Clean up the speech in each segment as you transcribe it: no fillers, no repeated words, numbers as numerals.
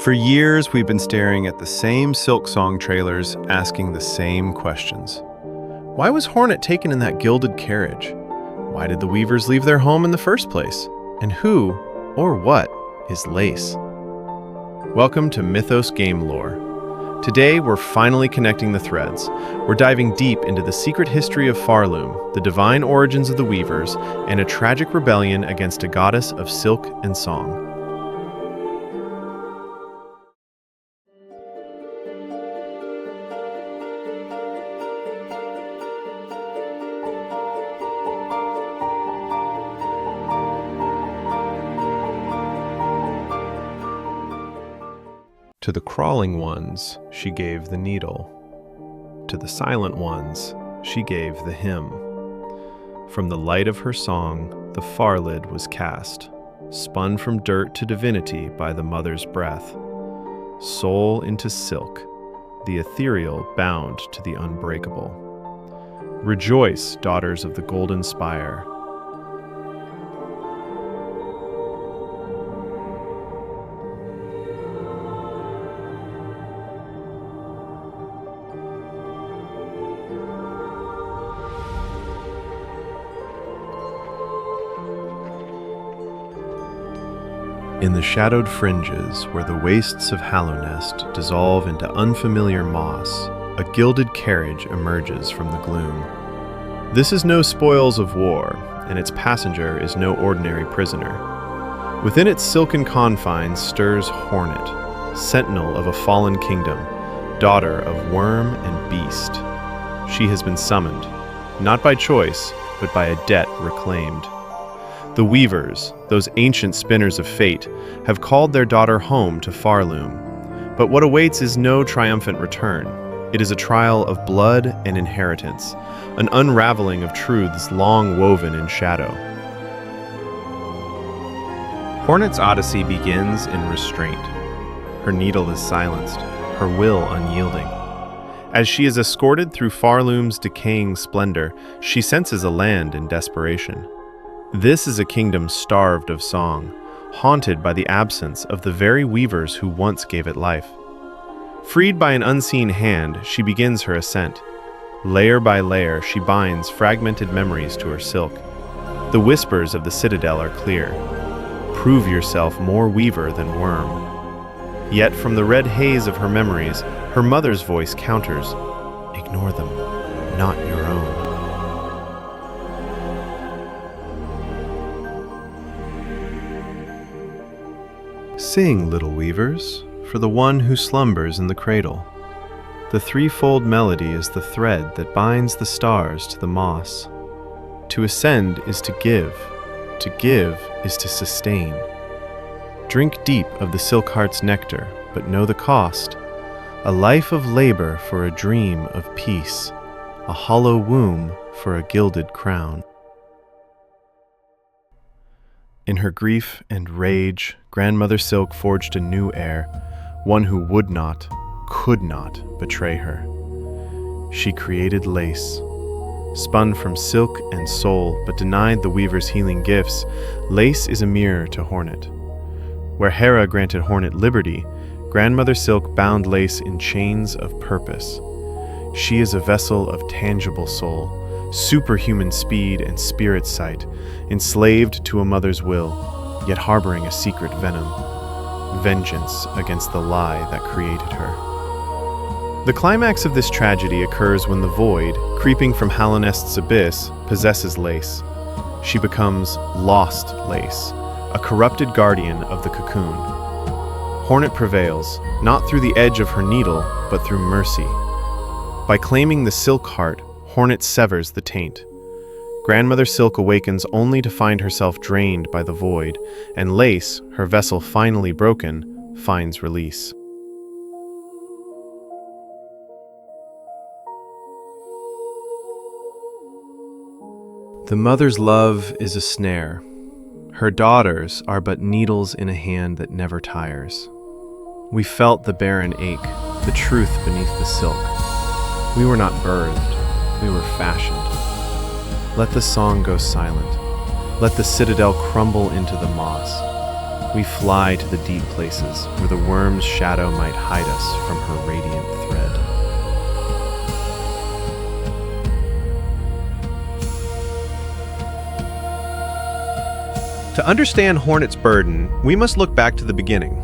For years, we've been staring at the same Silksong trailers, asking the same questions. Why was Hornet taken in that gilded carriage? Why did the weavers leave their home in the first place? And who, or what, is Lace? Welcome to Mythos Game Lore. Today, we're finally connecting the threads. We're diving deep into the secret history of Farloom, the divine origins of the weavers, and a tragic rebellion against a goddess of silk and song. To the crawling ones, she gave the needle. To the silent ones, she gave the hymn. From the light of her song, the farlid was cast, spun from dirt to divinity by the mother's breath. Soul into silk, the ethereal bound to the unbreakable. Rejoice, daughters of the golden spire. In the shadowed fringes where the wastes of Hallownest dissolve into unfamiliar moss, a gilded carriage emerges from the gloom. This is no spoils of war, and its passenger is no ordinary prisoner. Within its silken confines stirs Hornet, sentinel of a fallen kingdom, daughter of worm and beast. She has been summoned, not by choice, but by a debt reclaimed. The weavers, those ancient spinners of fate, have called their daughter home to Farloom. But what awaits is no triumphant return. It is a trial of blood and inheritance, an unraveling of truths long woven in shadow. Hornet's odyssey begins in restraint. Her needle is silenced, her will unyielding. As she is escorted through Farloom's decaying splendor, she senses a land in desperation. This is a kingdom starved of song, haunted by the absence of the very weavers who once gave it life. Freed by an unseen hand, she begins her ascent. Layer by layer, she binds fragmented memories to her silk. The whispers of the citadel are clear. Prove yourself more weaver than worm. Yet from the red haze of her memories, her mother's voice counters. Ignore them, not your own. Sing, little weavers, for the one who slumbers in the cradle. The threefold melody is the thread that binds the stars to the moss. To ascend is to give is to sustain. Drink deep of the silk heart's nectar, but know the cost. A life of labor for a dream of peace, a hollow womb for a gilded crown. In her grief and rage, Grandmother Silk forged a new heir, one who would not, could not betray her. She created Lace. Spun from silk and soul, but denied the weaver's healing gifts, Lace is a mirror to Hornet. Where Hera granted Hornet liberty, Grandmother Silk bound Lace in chains of purpose. She is a vessel of tangible soul, superhuman speed and spirit sight, enslaved to a mother's will, yet harboring a secret venom, vengeance against the lie that created her. The climax of this tragedy occurs when the void, creeping from Hallownest's abyss, possesses Lace. She becomes Lost Lace, a corrupted guardian of the cocoon. Hornet prevails, not through the edge of her needle, but through mercy. By claiming the silk heart, Hornet severs the taint. Grandmother Silk awakens only to find herself drained by the void, and Lace, her vessel finally broken, finds release. The mother's love is a snare. Her daughters are but needles in a hand that never tires. We felt the barren ache, the truth beneath the silk. We were not birthed. We were fashioned. Let the song go silent. Let the citadel crumble into the moss. We fly to the deep places where the worm's shadow might hide us from her radiant thread. To understand Hornet's burden, we must look back to the beginning.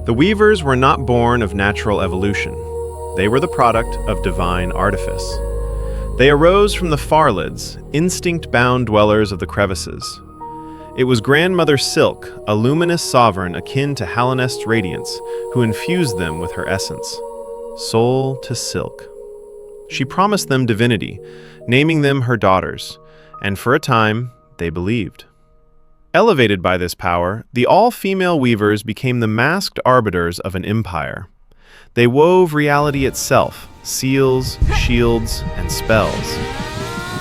The weavers were not born of natural evolution. They were the product of divine artifice. They arose from the Farlids, instinct-bound dwellers of the crevices. It was Grandmother Silk, a luminous sovereign akin to Hallownest's radiance, who infused them with her essence, soul to silk. She promised them divinity, naming them her daughters, and for a time, they believed. Elevated by this power, the all-female weavers became the masked arbiters of an empire. They wove reality itself, seals, shields, and spells.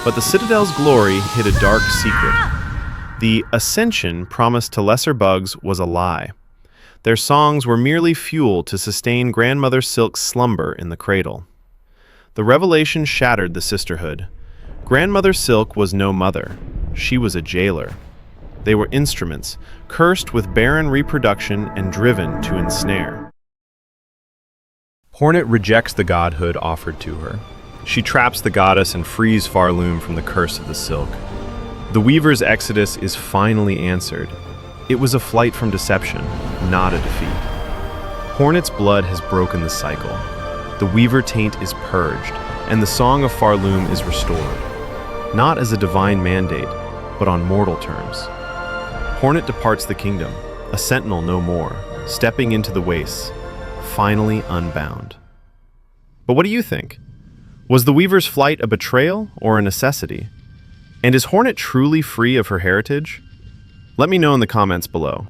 But the Citadel's glory hid a dark secret. The ascension promised to lesser bugs was a lie. Their songs were merely fuel to sustain Grandmother Silk's slumber in the cradle. The revelation shattered the sisterhood. Grandmother Silk was no mother. She was a jailer. They were instruments, cursed with barren reproduction and driven to ensnare. Hornet rejects the godhood offered to her. She traps the goddess and frees Farloom from the curse of the silk. The weaver's exodus is finally answered. It was a flight from deception, not a defeat. Hornet's blood has broken the cycle. The weaver taint is purged, and the song of Farloom is restored. Not as a divine mandate, but on mortal terms. Hornet departs the kingdom, a sentinel no more, stepping into the wastes, finally unbound. But what do you think? Was the weaver's flight a betrayal or a necessity? And is Hornet truly free of her heritage? Let me know in the comments below.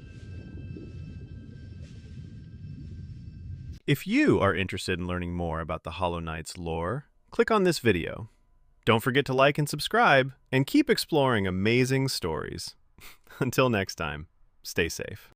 If you are interested in learning more about the Hollow Knight's lore, click on this video. Don't forget to like and subscribe, and keep exploring amazing stories. Until next time, stay safe.